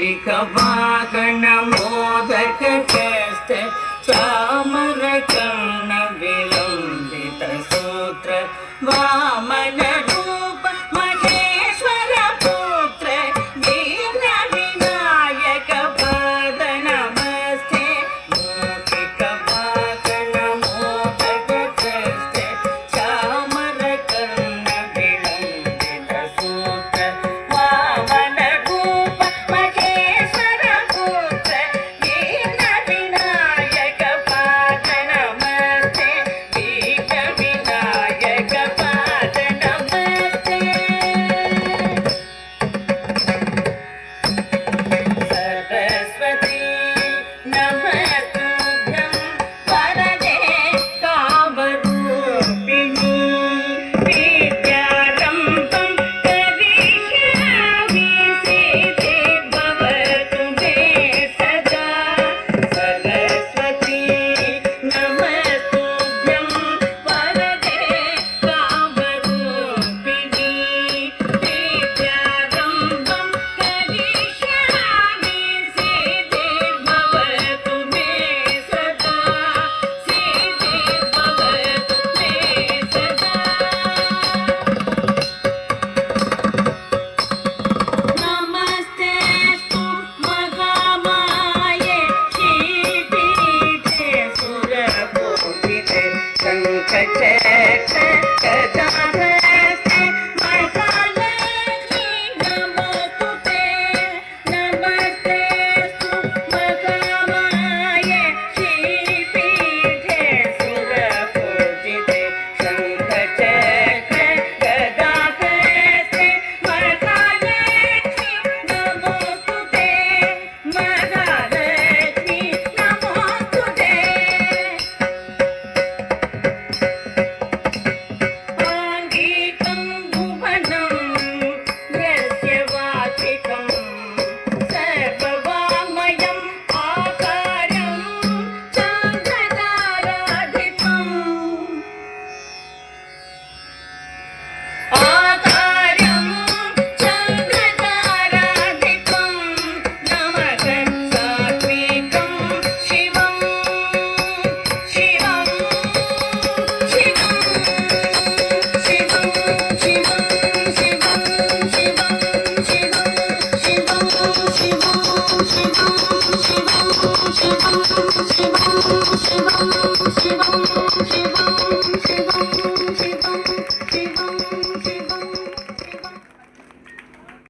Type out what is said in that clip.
मूषिकवाहन मोदकहस्त चामरकर्ण विलम्बित सूत्र वामन रूप महेश्वर पुत्र वीर विनायक पद नमस्ते मूषिकवाहन मोदकहस्त चामरकर्ण विलम्बित सूत्र वामन रूप महेश्वर पुत्र वीर विनायक पद नमस्ते वीर विनायक पद नमस्ते सरस्वती नमस्तुभ्यं वरदे कामरूपिणी विद्यारम्भं करिष्यामि सिद्धिर्भवतु मे सदा सरस्वती नमस्तुभ्यं वरदे कामरूपिणी विद्यारम्भं करिष्यामि सिद्धिर्भवतु मे सदा सिद्धिर्भवतु मे सदा नमस्तेस्तु महामाये श्रीपीठे सुरपूजिते शङ्खचक्र गदाहस्ते महालक्ष्मी नमोस्तुते नमस्तेस्तु महामाये श्रीपीठे सुरपूजिते शङ्खचक्र गदाहस्ते महालक्ष्मी नमोस्तुते महालक्ष्मी नमोस्तुते आङ्गिकं भुवनं यस्य वाचिकं सर्ववाङ्मयम् आकारं चन्द्रताराधिपम् आकारं चन्द्रताराधिपं नमः सात्विकं शिवं शिवं शिवं शिवं शिवं शिवं शिवं शिवं शिवं शिवं शिवं शिवं शिवं शिवं शिवं शिवं शिवं शिवं